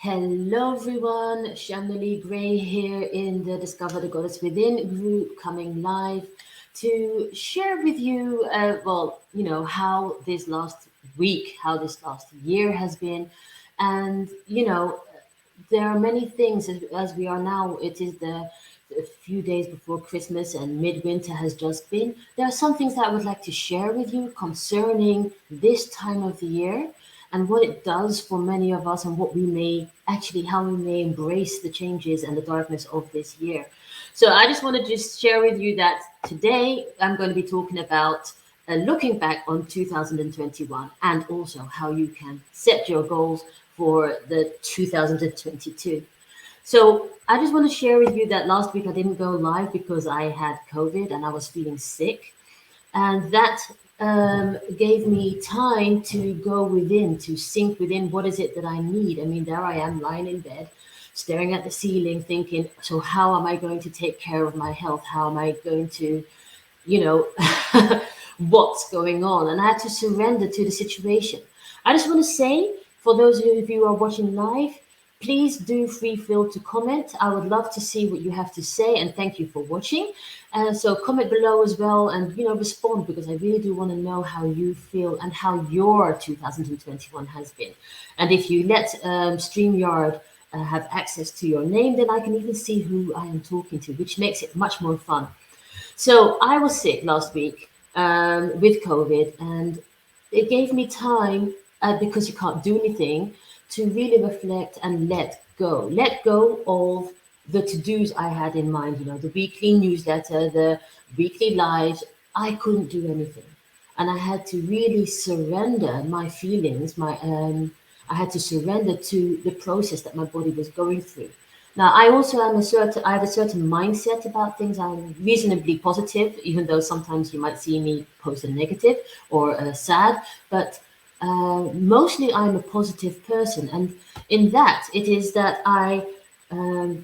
Hello, everyone. Shamna Gray here in the Discover the Goddess Within group, coming live to share with you, how this last week, how this last year has been. And, there are many things as we are now. It is a few days before Christmas and midwinter has just been. There are some things that I would like to share with you concerning this time of the year and what it does for many of us and what we may actually, how we may embrace the changes and the darkness of this year. So I just want to just share with you that today I'm going to be talking about looking back on 2021 and also how you can set your goals for the 2022. So I just want to share with you that last week I didn't go live because I had COVID and I was feeling sick. And that gave me time to go within, to sink within what is it that I need. I mean, there I am lying in bed, staring at the ceiling, thinking, so how am I going to take care of my health? How am I going to, you know, what's going on? And I had to surrender to the situation. I just want to say, for those of you who are watching live, please do feel to comment. I would love to see what you have to say, and thank you for watching. So comment below as well, and respond, because I really do want to know how you feel and how your 2021 has been. And if you let StreamYard have access to your name, then I can even see who I am talking to, which makes it much more fun. So I was sick last week with COVID, and it gave me time because you can't do anything to really reflect and let go. Let go of the to-dos I had in mind, the weekly newsletter, the weekly lives. I couldn't do anything. And I had to really surrender my feelings, I had to surrender to the process that my body was going through. Now, I also I have a certain mindset about things. I'm reasonably positive, even though sometimes you might see me post a negative or sad, but mostly I'm a positive person. And in that, it is that I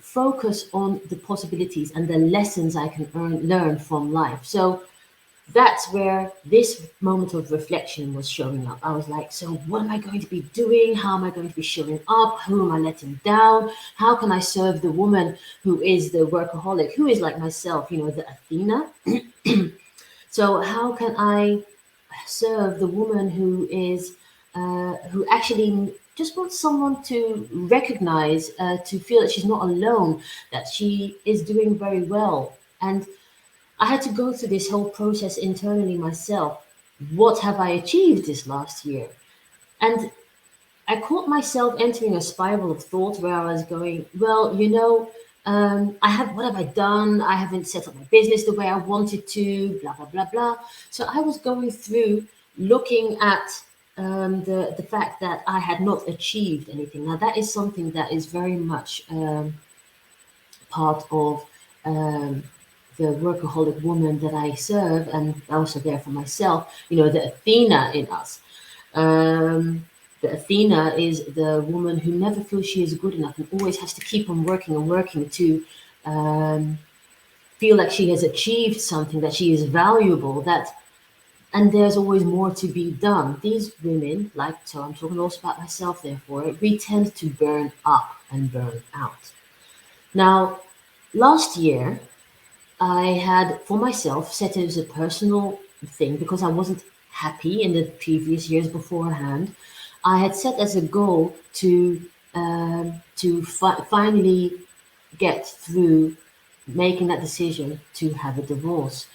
focus on the possibilities and the lessons I can learn from life. So that's where this moment of reflection was showing up. I was like, so what am I going to be doing? How am I going to be showing up? Who am I letting down? How can I serve the woman who is the workaholic, who is like myself, the Athena? So how can I serve the woman who is, who actually just wants someone to recognize, to feel that she's not alone, that she is doing very well? And I had to go through this whole process internally myself. What have I achieved this last year? And I caught myself entering a spiral of thought where I was going, well, what have I done? I haven't set up my business the way I wanted to, blah, blah, blah, blah. So I was going through looking at the fact that I had not achieved anything. Now, that is something that is very much part of the workaholic woman that I serve, and also there for myself, the Athena in us. The Athena is the woman who never feels she is good enough and always has to keep on working and working to feel like she has achieved something, that she is valuable, and there's always more to be done. These women, so I'm talking also about myself, therefore, we tend to burn up and burn out. Now, last year, I had, for myself, set it as a personal thing because I wasn't happy in the previous years beforehand. I had set as a goal to finally get through making that decision to have a divorce.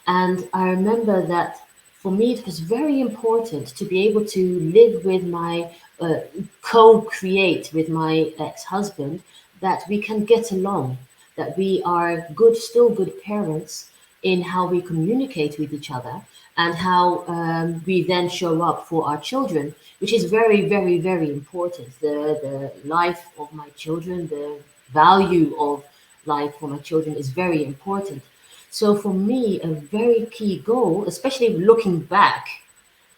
And I remember that for me, it was very important to be able to live with my, co-create with my ex-husband, that we can get along, that we are still good parents in how we communicate with each other and how we then show up for our children, which is very, very, very important. The life of my children, the value of life for my children is very important. So for me, a very key goal, especially looking back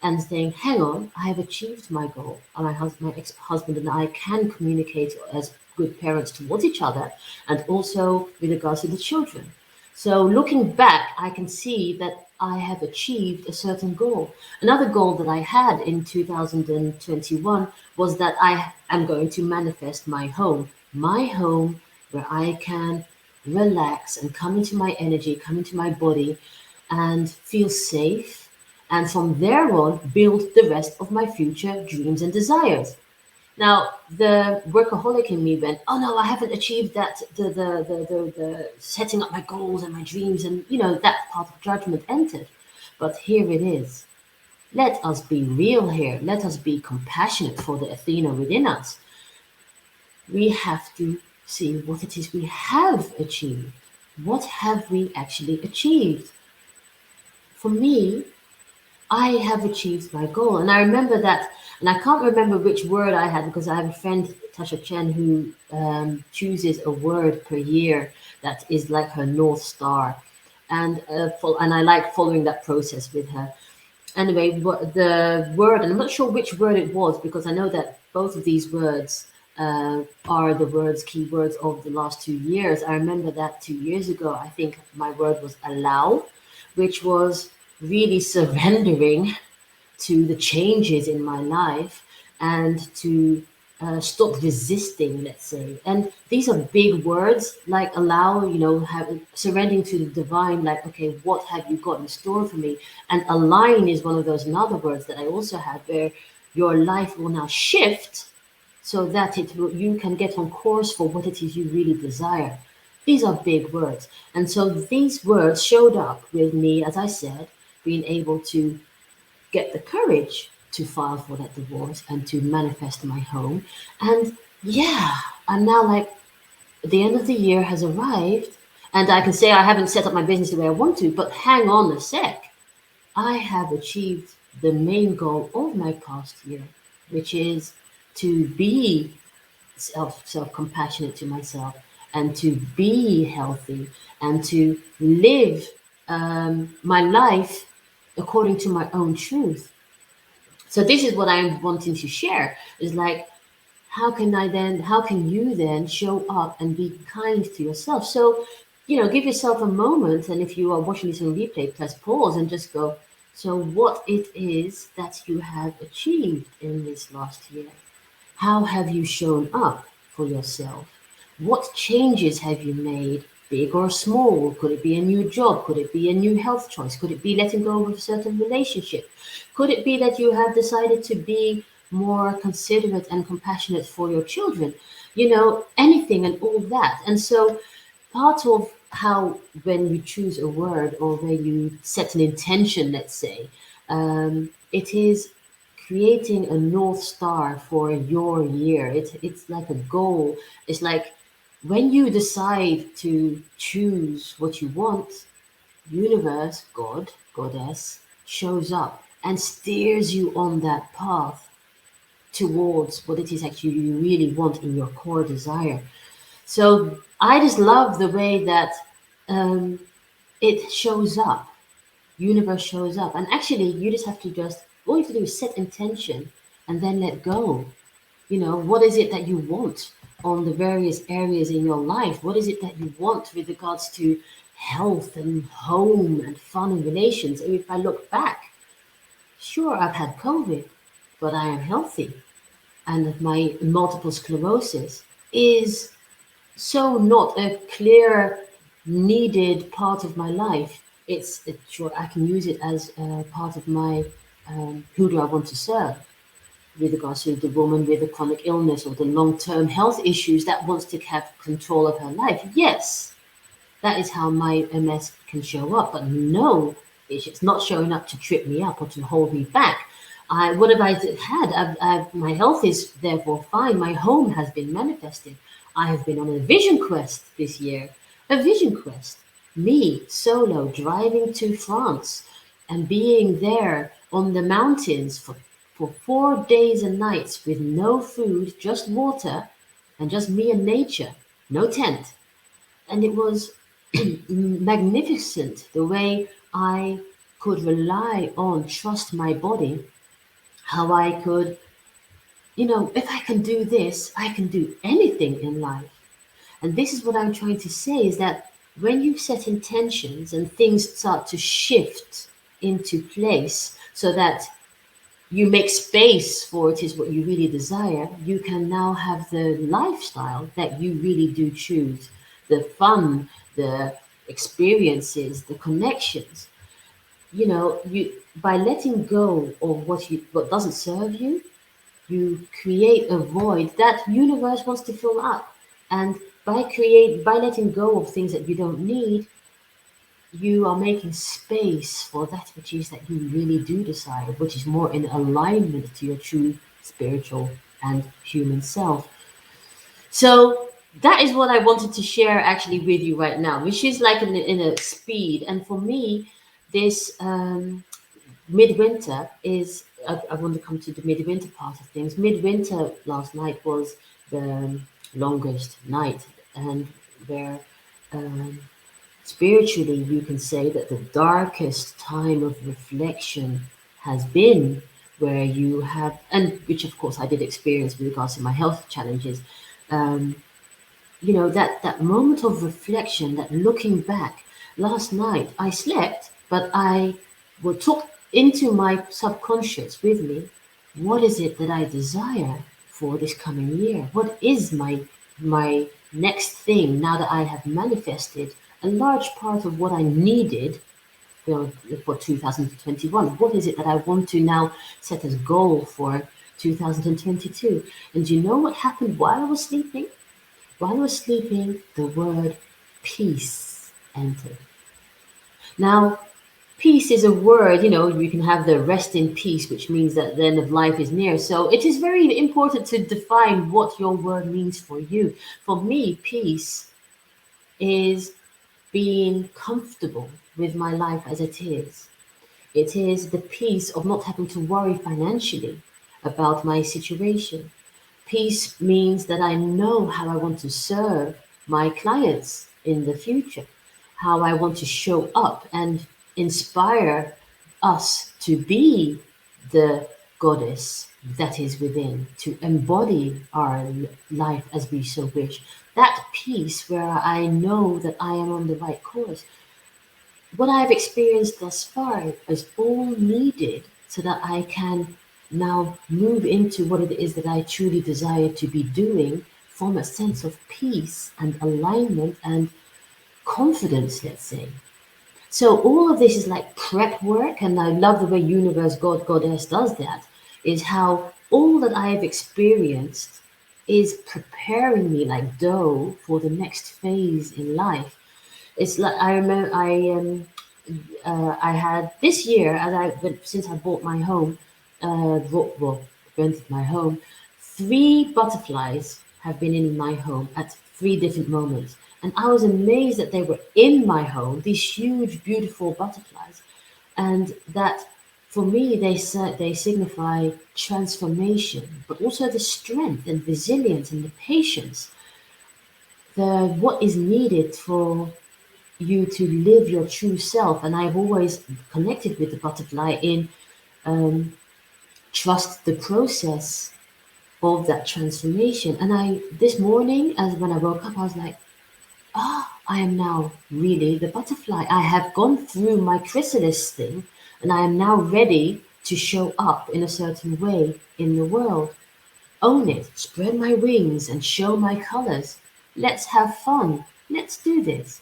and saying, hang on, I have achieved my goal. And my ex-husband and I can communicate as good parents towards each other, and also with regards to the children. So looking back, I can see that I have achieved a certain goal. Another goal that I had in 2021 was that I am going to manifest my home where I can relax and come into my energy, come into my body and feel safe. And from there on, build the rest of my future dreams and desires. Now, the workaholic in me went, oh no, I haven't achieved that, the setting up my goals and my dreams, and that part of judgment entered. But here it is. Let us be real here. Let us be compassionate for the Athena within us. We have to see what it is we have achieved. What have we actually achieved? For me, I have achieved my goal. And I remember that, and I can't remember which word I had because I have a friend, Tasha Chen, who chooses a word per year that is like her North Star. And I like following that process with her. Anyway, the word, and I'm not sure which word it was because I know that both of these words are the keywords of the last 2 years. I remember that 2 years ago, I think my word was allow, which was really surrendering to the changes in my life and to stop resisting, let's say. And these are big words like allow, surrendering to the divine, like, okay, what have you got in store for me? And align is one of those another words that I also have where your life will now shift so that you can get on course for what it is you really desire. These are big words. And so these words showed up with me, as I said, being able to get the courage to file for that divorce and to manifest my home. And yeah, I'm now like, the end of the year has arrived, and I can say I haven't set up my business the way I want to, but hang on a sec. I have achieved the main goal of my past year, which is to be self compassionate to myself and to be healthy and to live my life according to my own truth. So this is what I'm wanting to share is like, how can you then show up and be kind to yourself? So, give yourself a moment. And if you are watching this on replay, press pause and just go, so what it is that you have achieved in this last year? How have you shown up for yourself? What changes have you made, big or small? Could it be a new job? Could it be a new health choice? Could it be letting go of a certain relationship? Could it be that you have decided to be more considerate and compassionate for your children? Anything and all that. And so part of how when you choose a word or when you set an intention, let's say, it is creating a North Star for your year. It's like a goal. It's like when you decide to choose what you want, universe, God, goddess, shows up and steers you on that path towards what it is actually you really want in your core desire. So I just love the way that um, it shows up. Universe shows up, and actually, you just have to all you have to do is set intention and then let go. What is it that you want on the various areas in your life? What is it that you want with regards to health and home and fun and relations? And if I look back, sure, I've had COVID, but I am healthy, and my multiple sclerosis is so not a clear needed part of my life. It's sure I can use it as part of my who do I want to serve with regards to the woman with a chronic illness or the long-term health issues that wants to have control of her life. Yes, that is how my MS can show up. But no, it's not showing up to trip me up or to hold me back. What have I had? My health is therefore fine. My home has been manifested. I have been on a vision quest this year. A vision quest. Me, solo, driving to France and being there on the mountains for 4 days and nights with no food, just water, and just me and nature. No tent. And it was magnificent the way I could rely on, trust my body, how I could, if I can do this, I can do anything in life. And this is what I'm trying to say is that when you set intentions and things start to shift into place so that you make space for it is what you really desire, you can now have the lifestyle that you really do choose. The fun, the experiences, the connections. You by letting go of what doesn't serve you, you create a void that universe wants to fill up. And by letting go of things that you don't need, you are making space for that which is that you really do desire, which is more in alignment to your true spiritual and human self. So that is what I wanted to share actually with you right now, which is like in a speed. And for me, this midwinter is, I want to come to the midwinter part of things. Midwinter last night was the longest night, and where um, spiritually, you can say that the darkest time of reflection has been where you have, and which of course I did experience with regards to my health challenges. Um, that moment of reflection, that looking back. Last night I slept, but took into my subconscious with me. What is it that I desire for this coming year? What is my next thing now that I have manifested a large part of what I needed, for 2021? What is it that I want to now set as goal for 2022? And do you know what happened while I was sleeping? While I was sleeping, the word peace entered. Now, peace is a word, you can have the rest in peace, which means that the end of life is near. So it is very important to define what your word means for you. For me, peace is being comfortable with my life as it is. It is the peace of not having to worry financially about my situation. Peace means that I know how I want to serve my clients in the future, how I want to show up and inspire us to be the goddess that is within, to embody our life as we so wish. That peace where I know that I am on the right course. What I've experienced thus far is all needed so that I can now move into what it is that I truly desire to be doing from a sense of peace and alignment and confidence, let's say. So all of this is like prep work, and I love the way Universe God Goddess does that, is how all that I have experienced is preparing me like dough for the next phase in life. It's like I remember I had this year, since I bought my home, rented my home, three butterflies have been in my home at three different moments, and I was amazed that they were in my home. These huge, beautiful butterflies, and that for me they signify transformation, but also the strength and resilience and the patience, the what is needed for you to live your true self. And I've always connected with the butterfly in trust the process of that transformation. And this morning, as when I woke up, I was like, I am now really the butterfly. I have gone through my chrysalis thing, and I am now ready to show up in a certain way in the world. Own it, spread my wings, and show my colors. Let's have fun. Let's do this.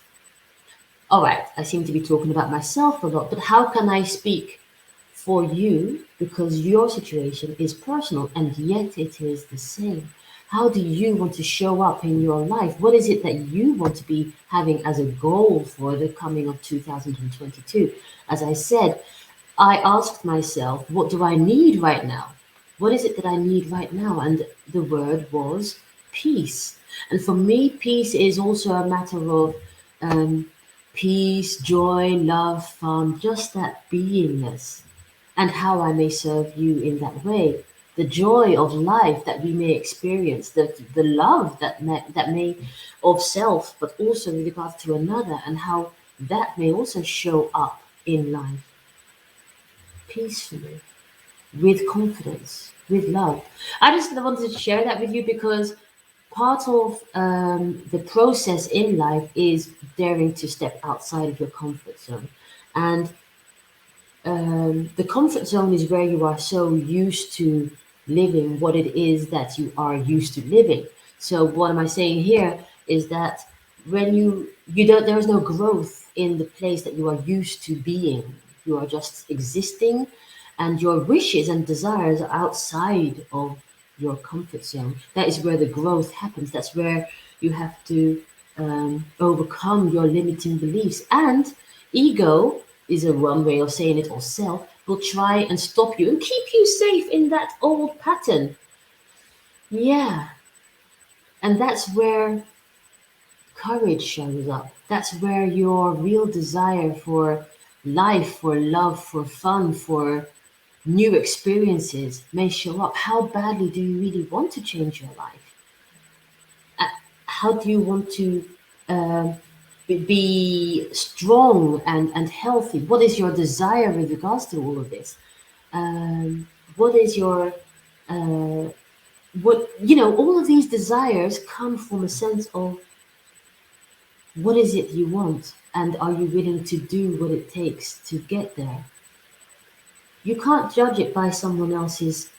All right, I seem to be talking about myself a lot, but how can I speak for you? Because your situation is personal and yet it is the same. How do you want to show up in your life? What is it that you want to be having as a goal for the coming of 2022? As I said, I asked myself, what do I need right now? What is it that I need right now? And the word was peace. And for me, peace is also a matter of um, peace, joy, love, fun, just that beingness, and how I may serve you in that way. The joy of life that we may experience, the love that may of self, but also with regard to another, and how that may also show up in life peacefully, with confidence, with love. I just wanted to share that with you because part of the process in life is daring to step outside of your comfort zone. And the comfort zone is where you are so used to living what it is that you are used to living. So what am I saying here is that when you don't, there is no growth in the place that you are used to being. You are just existing, and your wishes and desires are outside of your comfort zone. That is where the growth happens. That's where you have to overcome your limiting beliefs. And ego is a one way of saying it, or self will try and stop you and keep you safe in that old pattern. Yeah, and that's where courage shows up. That's where your real desire for life, for love, for fun, for new experiences may show up. How badly do you really want to change your life? How do you want to um, be strong and healthy? What is your desire with regards to all of this? What is your what all of these desires come from a sense of what is it you want, and are you willing to do what it takes to get there? You can't judge it by someone else's.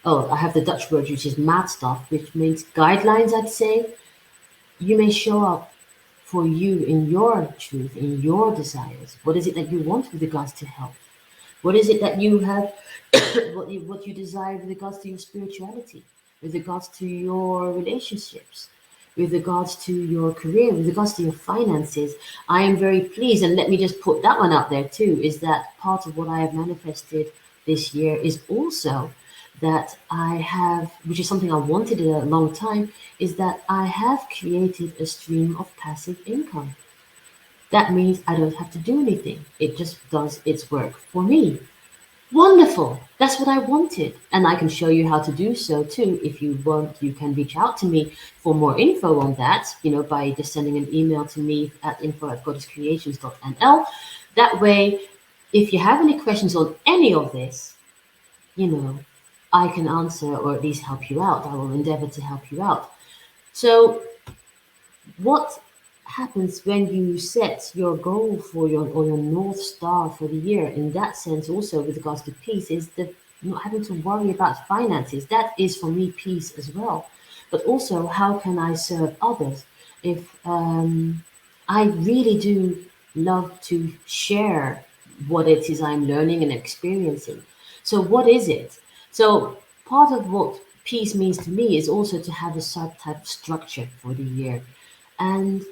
Oh, I have the Dutch word which is maatstaf, which means guidelines. I'd say you may show up for you in your truth, in your desires. What is it that you want with regards to health? What is it that you have, what you desire with regards to your spirituality, with regards to your relationships, with regards to your career, with regards to your finances? I am very pleased, and let me just put that one out there too, is that part of what I have manifested this year is also that I have, which is something I wanted a long time, is that I have created a stream of passive income. That means I don't have to do anything. It just does its work for me. Wonderful. That's what I wanted. And I can show you how to do so too. If you want, you can reach out to me for more info on that, by just sending an email to me at info@goddesscreations.nl. That way, if you have any questions on any of this, you know, I can answer or at least help you out. I will endeavor to help you out. So what happens when you set your goal for your North Star for the year, in that sense also with regards to peace, is the not having to worry about finances. That is for me peace as well. But also, how can I serve others? If I really do love to share what it is I'm learning and experiencing. So what is it? So part of what peace means to me is also to have a certain type of structure for the year. And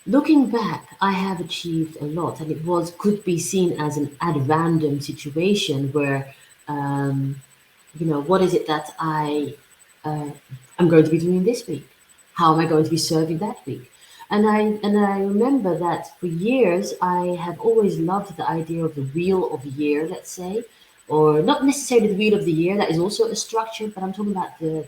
looking back, I have achieved a lot, and it could be seen as an at random situation where, what is it that uh, I'm going to be doing this week? How am I going to be serving that week? And I remember that for years I have always loved the idea of the wheel of the year, let's say, or not necessarily the wheel of the year. That is also a structure, but I'm talking about the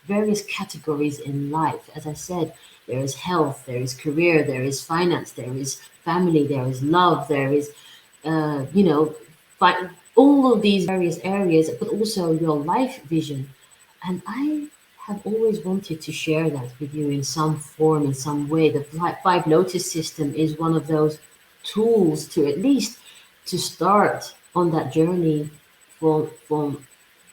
various categories in life. As I said, there is health, there is career, there is finance, there is family, there is love, there is uh, you know all of these various areas, but also your life vision. And I have always wanted to share that with you in some form, in some way. The five lotus system is one of those tools to at least to start on that journey from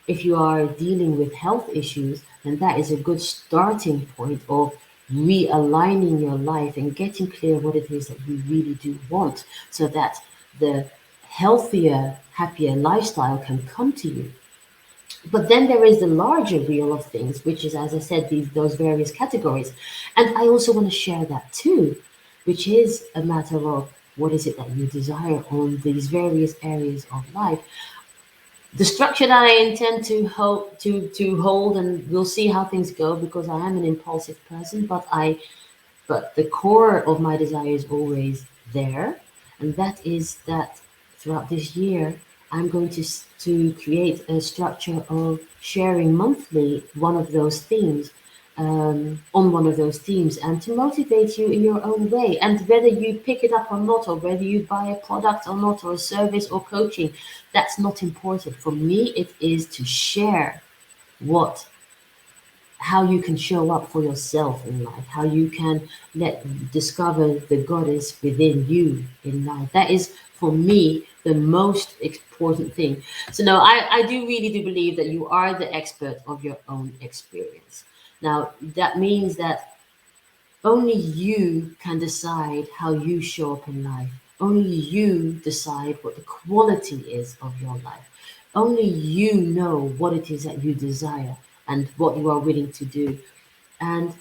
if you are dealing with health issues, then that is a good starting point of realigning your life and getting clear what it is that you really do want, so that the healthier, happier lifestyle can come to you. But then there is the larger wheel of things, which is, as I said, those various categories. And I also want to share that too, which is a matter of what is it that you desire on these various areas of life. The structure that I intend to hold, and we'll see how things go, because I am an impulsive person, but the core of my desire is always there, and that is that throughout this year I'm going to create a structure of sharing monthly one of those themes. on one of those themes and to motivate you in your own way. And whether you pick it up or not, or whether you buy a product or not, or a service or coaching, that's not important. For me, it is to share what how you can show up for yourself in life, how you can discover the goddess within you in life. That is for me the most important thing. So no, I do really do believe that you are the expert of your own experience. Now that means that only you can decide how you show up in life. Only you decide what the quality is of your life. Only you know what it is that you desire and what you are willing to do. And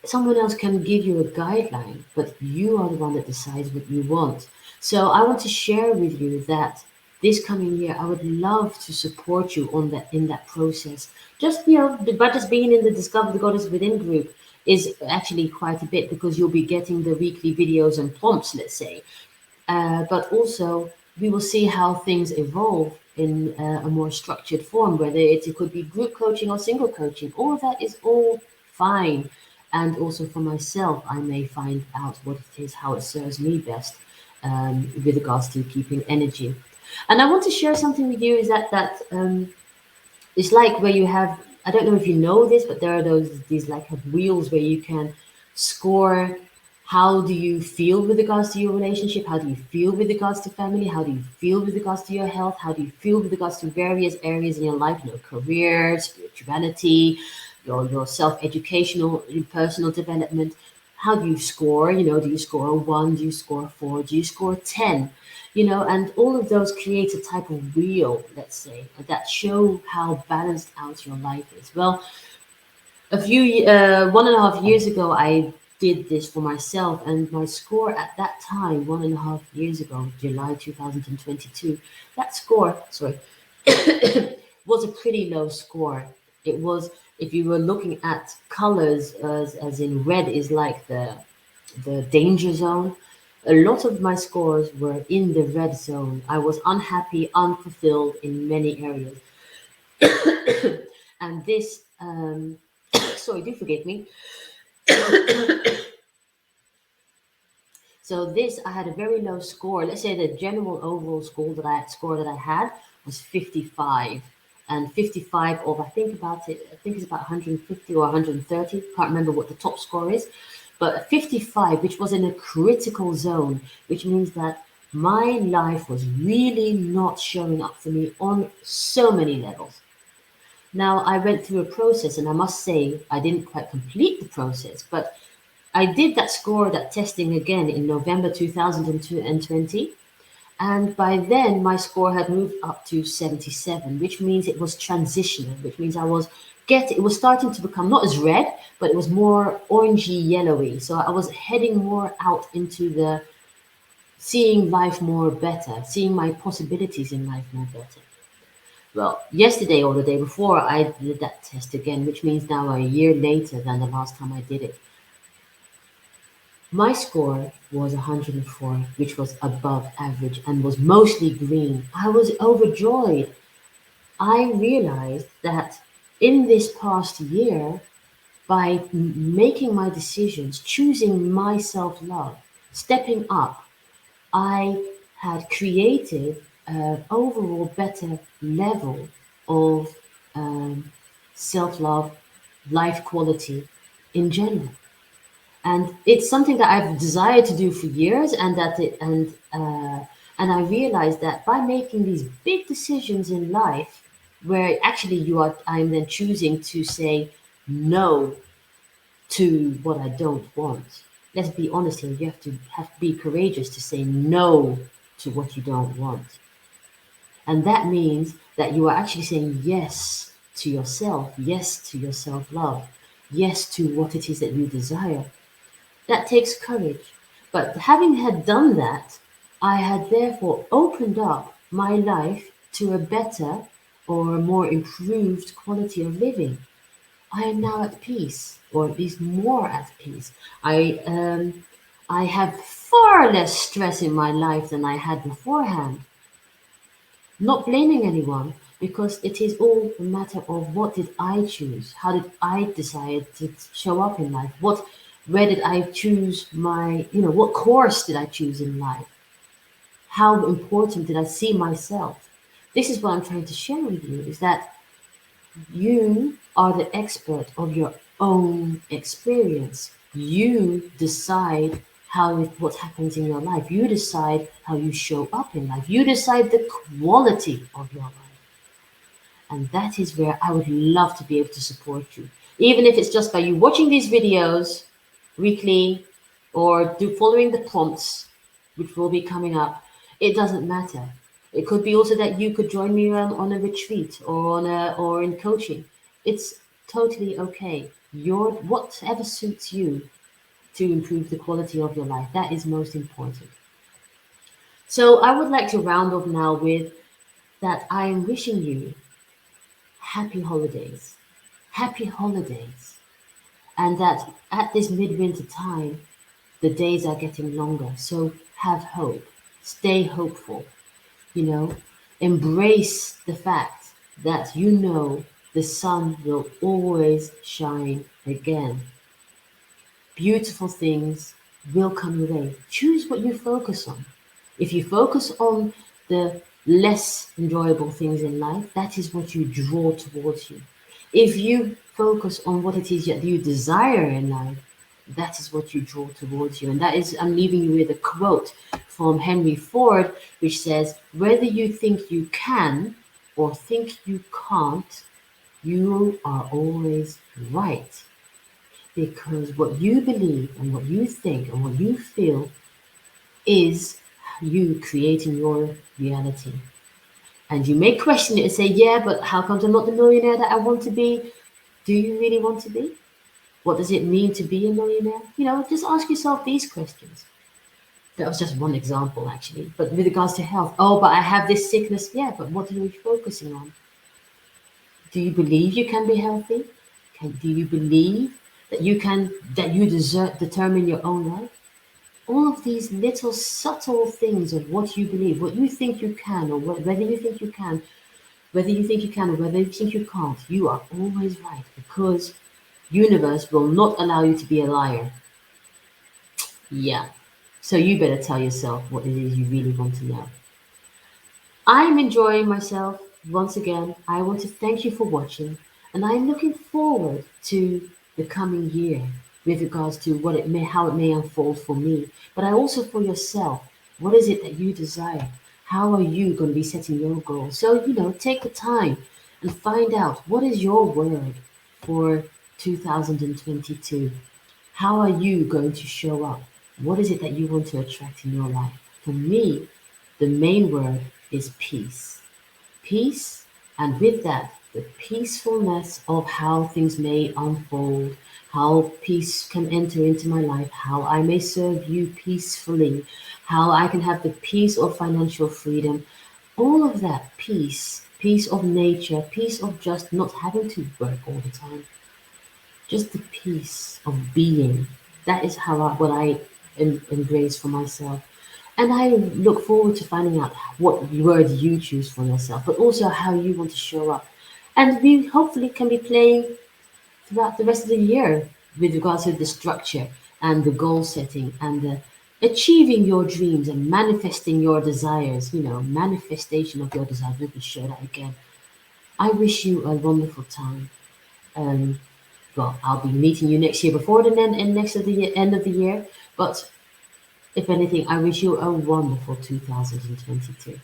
someone else can give you a guideline, but you are the one that decides what you want. So I want to share with you that this coming year, I would love to support you on that in that process. Just but just being in the Discover the Goddess Within group is actually quite a bit because you'll be getting the weekly videos and prompts, let's say. But also, we will see how things evolve in a more structured form, whether it could be group coaching or single coaching. All of that is all fine. And also for myself, I may find out what it is, how it serves me best with regards to keeping energy. And I want to share something with you is that it's like where you have, I don't know if you know this, but there are these like wheels where you can score how do you feel with regards to your relationship, how do you feel with regards to family, how do you feel with regards to your health, how do you feel with regards to various areas in your life, career, spirituality, your self-educational, your personal development. How do you score? Do you score a 1? Do you score a 4? Do you score a 10? And all of those create a type of wheel, let's say, that show how balanced out your life is. Well, 1.5 years ago, I did this for myself, and my score at that time, 1.5 years ago, July 2022, that score, sorry, was a pretty low score. It was, if you were looking at colors, as in red is like the danger zone. A lot of my scores were in the red zone. I was unhappy, unfulfilled in many areas. And this, sorry, do forgive me. So this, I had a very low score. Let's say the general overall score that I had was 55, and 55 of I think it's about 150 or 130. Can't remember what the top score is, but 55, which was in a critical zone, which means that my life was really not showing up for me on so many levels. Now I went through a process, and I must say I didn't quite complete the process, but I did that testing again in November 2020. And by then, my score had moved up to 77, which means it was transitional, which means it was starting to become not as red, but it was more orangey yellowy. So I was heading more out into the seeing life more better, seeing my possibilities in life more better. Well, yesterday or the day before, I did that test again, which means now a year later than the last time I did it. My score was 104, which was above average and was mostly green. I was overjoyed. I realized that in this past year, by making my decisions, choosing my self love, stepping up, I had created an overall better level of self love, life quality in general. And it's something that I've desired to do for years, and I realized that by making these big decisions in life, where actually I'm then choosing to say no to what I don't want. Let's be honest here. You have to be courageous to say no to what you don't want, and that means that you are actually saying yes to yourself, yes to your self love, yes to what it is that you desire. That takes courage. But having had done that, I had therefore opened up my life to a better or a more improved quality of living. I am now at peace, or at least more at peace. I have far less stress in my life than I had beforehand. Not blaming anyone, because it is all a matter of what did I choose? How did I decide to show up in life? Where did I choose what course did I choose in life? How important did I see myself? This is what I'm trying to share with you, is that you are the expert of your own experience. You decide what happens in your life. You decide how you show up in life. You decide the quality of your life. And that is where I would love to be able to support you. Even if it's just by you watching these videos weekly or following the prompts, which will be coming up, it doesn't matter. It could be also that you could join me on a retreat or in coaching. It's totally okay. Whatever suits you to improve the quality of your life. That is most important. So I would like to round off now with that I am wishing you happy holidays. Happy holidays. And that at this midwinter time, the days are getting longer. So have hope. Stay hopeful. You know, embrace the fact that the sun will always shine again. Beautiful things will come your way. Choose what you focus on. If you focus on the less enjoyable things in life, that is what you draw towards you. If you focus on what it is that you desire in life, that is what you draw towards you. And that is, I'm leaving you with a quote from Henry Ford, which says, whether you think you can or think you can't, you are always right. Because what you believe and what you think and what you feel is you creating your reality. And you may question it and say, yeah, but how come I'm not the millionaire that I want to be? Do you really want to be? What does it mean to be a millionaire? Just ask yourself these questions. That was just one example, actually. But with regards to health, oh, but I have this sickness. Yeah, but what are you focusing on? Do you believe you can be healthy? Do you believe that you determine your own life? All of these little subtle things of what you believe, what you think you can, or whether you think you can, whether you think you can, or whether you think you can't, you are always right, because universe will not allow you to be a liar. Yeah. So you better tell yourself what it is you really want to know. I'm enjoying myself once again. I want to thank you for watching, and I'm looking forward to the coming year with regards to how it may unfold for me, but I also for yourself. What is it that you desire? How are you going to be setting your goals? So, take the time and find out what is your word for 2022. How are you going to show up? What is it that you want to attract in your life? For me, the main word is peace. Peace, and with that, the peacefulness of how things may unfold, how peace can enter into my life, how I may serve you peacefully, how I can have the peace of financial freedom. All of that peace of nature, peace of just not having to work all the time, just the peace of being. That is what I embrace for myself. And I look forward to finding out what word you choose for yourself, but also how you want to show up. And we hopefully can be playing throughout the rest of the year with regards to the structure and the goal setting and the achieving your dreams and manifesting your desires, manifestation of your desires. Let me share that again. I wish you a wonderful time. Um, well, I'll be meeting you next year before the end of the year. But if anything, I wish you a wonderful 2022.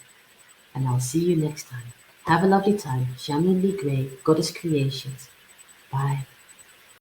And I'll see you next time. Have a lovely time. Shamna Lee Gray, Goddess Creations. Bye.